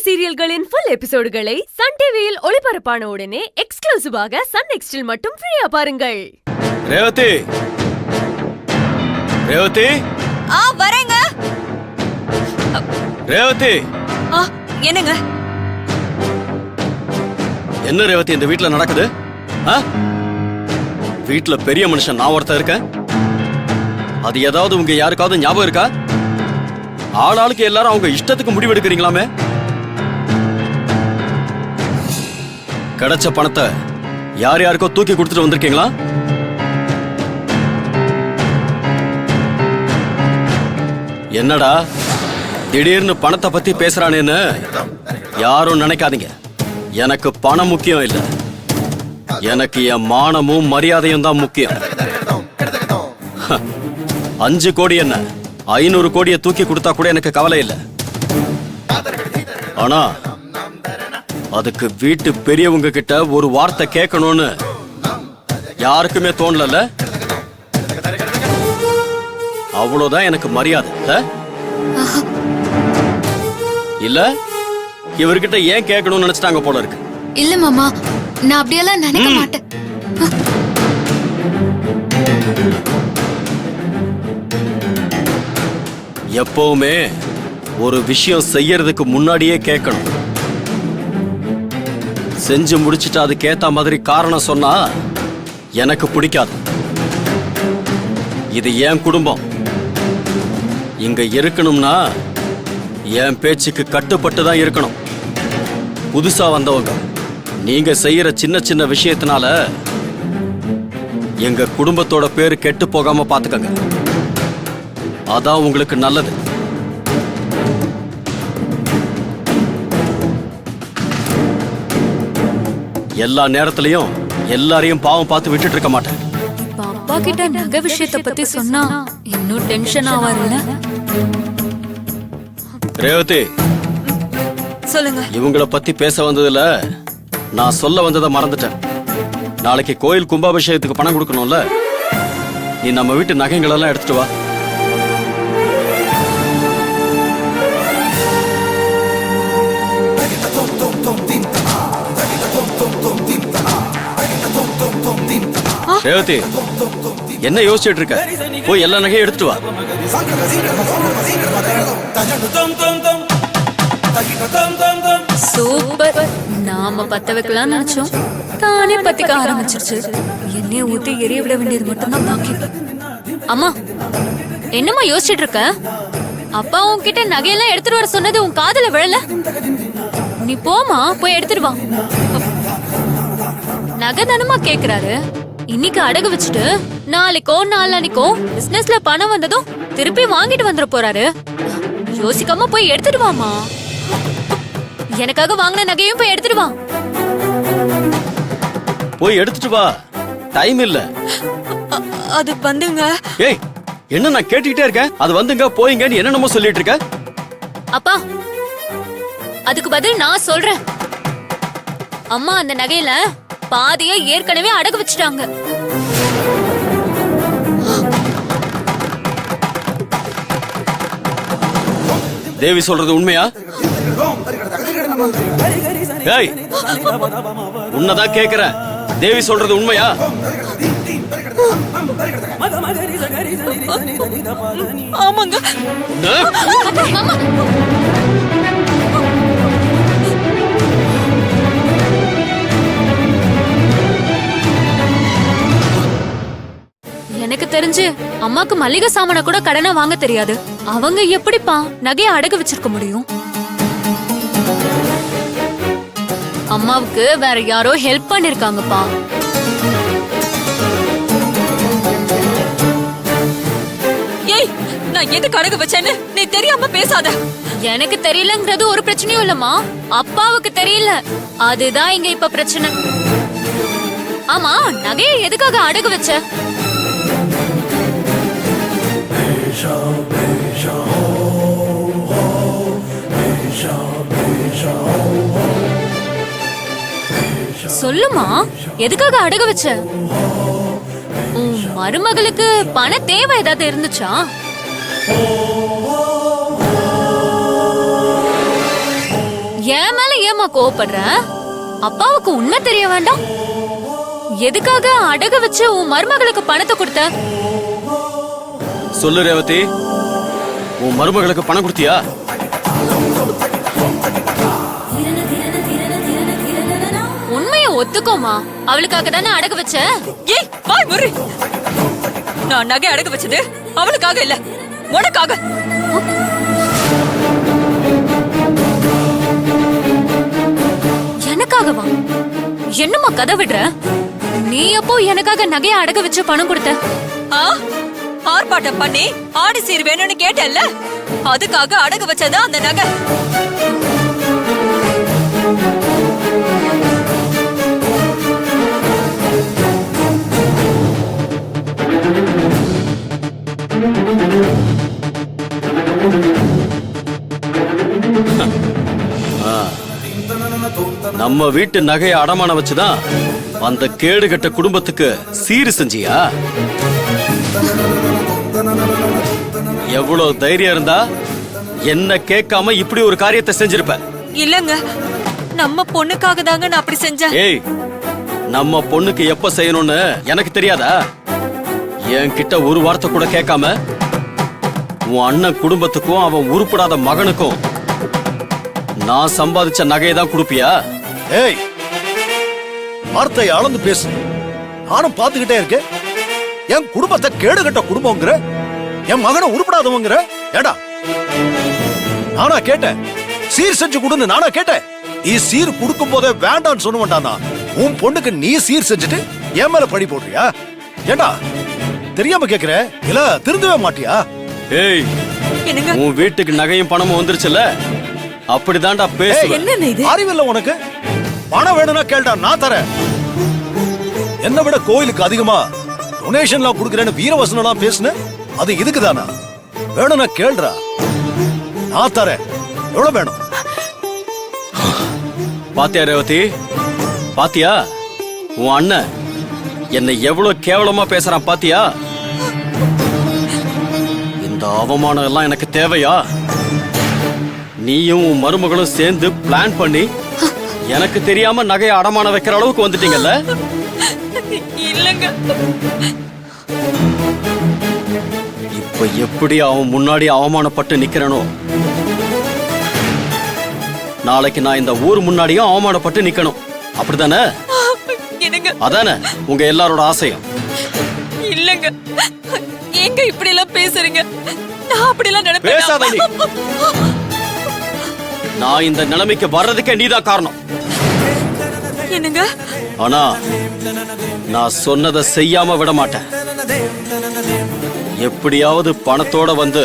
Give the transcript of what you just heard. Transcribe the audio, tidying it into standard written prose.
சீரியல்களின் full எபிசோடுகளை Sun டிவியில் ஒளிபரப்பான உடனே எக்ஸ்க்ளூசிவாக சன் நெக்ஸ்டில் மட்டும் ஃப்ரீயா பாருங்கள். ரேவதி, ரேவதி, வரேங்க. ரேவதி, என்னங்க? என்ன ரேவதி இந்த வீட்ல நடக்குது? வீட்ல பெரிய மனுஷன் நான் ஒருத்தன் இருக்கேன். அது ஏதாவது உங்க யாருக்காவது ஞாபகம் இருக்கா? ஆளாளுக்கு எல்லாரும் அவங்க இஷ்டத்துக்கு முடிவு எடுக்கிறீங்களாமே. கிடைச்ச பணத்தை யார் யாருக்கோ தூக்கி கொடுத்துட்டு வந்திருக்கீங்களா? என்னடா திடீர்னு பணத்தை பத்தி பேசுறானேன்னு யாரும் நினைக்காதீங்க. எனக்கு பணம் முக்கியம் இல்ல, எனக்கு என் மானமும் மரியாதையும் தான் முக்கியம். 5 கோடி என்ன 500 கோடியை தூக்கி கொடுத்தா கூட எனக்கு கவலை இல்லை. ஆனா அதுக்கு வீட்டு பெரியவங்க கிட்ட ஒரு வார்த்தை கேட்கணும்னு யாருக்குமே தோணல. அவ்வளவுதான் எனக்கு மரியாதை. இல்ல இவர்கிட்ட ஏன் கேட்கணும்னு நினைச்சிட்டாங்க போல இருக்கு. இல்ல மாமா, நான் அப்படியெல்லாம் நினைக்க மாட்டேன். எப்பவுமே ஒரு விஷயம் செய்யறதுக்கு முன்னாடியே கேட்கணும். செஞ்சு முடிச்சிட்டு அதுக்கேத்த மாதிரி காரணம் சொன்னா எனக்கு பிடிக்காது. இது என் குடும்பம். இங்க இருக்கணும்னா என் பேச்சுக்கு கட்டுப்பட்டு தான் இருக்கணும். புதுசா வந்தவங்க நீங்க செய்யற சின்ன சின்ன விஷயத்தினால எங்க குடும்பத்தோட பேரு கெட்டு போகாம பாத்துக்கங்க. அதான் உங்களுக்கு நல்லது. எல்லா நேரத்திலையும் எல்லாரையும் பாவம் பார்த்து விட்டுட்டு இருக்க மாட்டேன். அப்பா கிட்ட நகை விஷயத்தை பத்தி சொன்னா இன்னும் டென்ஷன் ஆவாருல்ல? ரேவதி, சொல்லுங்க. இவங்கள பத்தி பேச வந்ததுல நான் சொல்ல வந்ததை மறந்துட்டேன். நாளைக்கு கோயில் கும்பாபிஷேகத்துக்கு பணம் கொடுக்கணும்ல, நீ நம்ம வீட்டு நகைங்களெல்லாம் எடுத்துட்டு வா. ரேவதி, என்ன யோசிச்சுட்டு இருக்க? போய் எல்லா நகையும் எடுத்துட்டு வா. சூப்பர். நாம பத்த வைக்கலாம் நினைச்சோம், தானே பத்திக்க ஆரம்பிச்சிருச்சு. எண்ணெய ஊத்தி எரிய விட வேண்டியது மட்டும்தான் பாக்கி. அம்மா, என்னம்மா யோசிச்சுட்டு இருக்க? அப்பா உன்கிட்ட நகையெல்லாம் எடுத்துட்டு வர சொன்னது உன் காதுல விழல? நீ போமா, போய் எடுத்துட்டு வா. நகை தானமா கேக்குறாரு. இன்னைக்கு அடகு வச்சுட்டு நாளைக்கோ நாளானிக்கோ பிசினஸ்ல பணம் வந்ததும் திருப்பி வாங்கிட்டு வந்துட போறாரு. யோசிக்காம போய் எடுத்துட்டு வாமா. எனக்காக வாங்கின நகையும் போய் எடுத்துட்டு வா. போய் எடுத்துட்டு வா, டைம் இல்ல. அது வந்துங்க. ஏய், என்ன நான் கேட்டுக்கிட்டே இருக்கேன், அது வந்துங்க போயிங்க நீ என்னென்னமோ சொல்லிட்டு இருக்க. அப்பா, அதுக்கு பதில் நான் சொல்றேன். அம்மா அந்த நகையில பாதிய ஏற்கனவே அடகு வச்சுட்டாங்க. தேவி சொல்றது உண்மையா? ஏய், உன்னதான் கேக்குறேன். தேவி சொல்றது உண்மையா? ஆமாங்க. எனக்கு தெரிஞ்சு அம்மாக்கு மல்லிகை சாமான கூட கடனா வாங்க தெரியாது. அவங்க எப்படிப்பா நகையை அடகு வச்சிருக்க முடியும்? அம்மாவுக்கு வேற யாரோ ஹெல்ப் பண்ணிருக்காங்கப்பா. ஏய், நான் எதுக்கு அடகு வச்சேன்னு நீ தெரியாம பேசாத. எனக்கு தெரியலங்கிறது ஒரு பிரச்சனையும் இல்லம்மா, அப்பாவுக்கு தெரியல, அதுதான் இங்க இப்ப பிரச்சனை. ஆமா, நகையை எதுக்காக அடகு வச்ச? சொல்லுமா, எதுக்காக அடகு வச்ச? மருமகளுக்கு பண தேவை ஏதாவது இருந்துச்சா? என் மேல ஏமா கோவப்படுற? அப்பாவுக்கு உண்மை தெரிய வேண்டாம்? எதுக்காக அடகு வச்சு உன் மருமகளுக்கு பணத்தை கொடுத்த? சொல்லு ரேவதி, உன் மருமகளுக்கு பணம் கொடுத்தியா? உண்மையை ஒத்துக்கோமா. அவளுக்காக தானே அடகு வச்ச. ஏய் வாய் முறி. நான் நகை அடகு வச்சது அவளுக்காக இல்ல, உனக்காக. எனக்காகவா? என்னம்மா கதை விடுற? நீ எப்போ எனக்காக நகையை அடகு வச்சு பணம் கொடுத்த? ஆ? ஆர்ப்பாட்டம் பண்ணி ஆடி சீர் வேணும்னு கேட்டல்ல, அதுக்காக அடகு வச்சதா அந்த நகை. நம்ம வீட்டு நகையை அடமான வச்சுதான் அந்த கேடு கட்ட குடும்பத்துக்கு சீர் செஞ்சியா? எவ்வளவு தைரியம் இருந்தா என்ன கேட்காம இப்படி ஒரு காரியத்தை செஞ்சிருப்ப? இல்லங்க, நம்ம பொண்ணுக்காக தாங்க நான் அப்படி செஞ்சேன். ஏய், நம்ம பொண்ணுக்கு எப்ப செய்யணும்னு எனக்கு தெரியாதா? என்கிட்ட ஒரு வார்த்தை கூட கேட்காம உன் அண்ணன் குடும்பத்துக்கும் அவன் உருப்படாத மகனுக்கும் நான் சம்பாதிச்ச நகையை தான் கொடுப்பியா? ஏய், வார்த்தையை அளந்து பேசு. நானும் பாத்துக்கிட்டே இருக்கேன். என் குடும்பத்தை கேடு கட்ட குடும்பங்கிற, என் மகனை உருப்படாதவங்கிற. ஏடா, நானா கேட்டேன் சீர் செஞ்சு கொடுன்னு? நானா கேட்டேன்? நீ சீர் கொடுக்கும் போதே வேண்டான்னு சொல்ல வேண்டானா? உன் பொண்ணுக்கு நீ சீர் செஞ்சுட்டு என் மேல பழி போடுறியா? ஏண்டா தெரியாம கேக்குற, இல்ல திருந்தவே மாட்டியா? ஏய், என்னங்க? உன் வீட்டுக்கு நகையும் பணமும் வந்துருச்சுல, அப்படிதான்டா பேசுவேன். என்னன்னு இது? அறிவில்ல உனக்கு? பணம் வேணும்னா கேள்டா, நான் தரேன். என்ன விட கோயிலுக்கு அதிகமா டொனேஷன்லாம் கொடுக்கறேன்னு வீரவசனம்லாம் பேசுன, அது இதுக்குதானா? வேணும்னா கேள்றா, நான் தரேன். எவ்வளவு வேணும்? பாத்தியா ரேவதி, பாத்தியா உன் அண்ணன் என்னை எவ்வளவு கேவலமா பேசுறான்? பாத்தியா? இந்த அவமானம் எல்லாம் எனக்கு தேவையா? நீயும் உன் மருமகளும் சேர்ந்து பிளான் பண்ணி எனக்கு தெரியாம நகையை அடமான வைக்கிற அளவுக்கு வந்துட்டீங்கல்ல? இல்லங்க, இப்ப எப்படி அவன் முன்னாடி அவமானப்பட்டு நிக்கிறனோ, நாளைக்கு நான் இந்த ஊர் முன்னாடியும் அவமானப்பட்டு நிக்கணும். அப்படிதானே? என்னங்க? அதானே உங்க எல்லாரோட ஆசையும்? இல்லங்க, எங்க இப்படி எல்லாம் பேசுறீங்க? நான் அப்படி எல்லாம் பேசாத நீ. நினைப்பேன். நான் இந்த நிலைமைக்கு வர்றதுக்கே நீதான் காரணம். என்னங்க? ஆனா நான் சொன்னதை செய்யாம விட மாட்டேன். எப்படியாவது பணத்தோட வந்து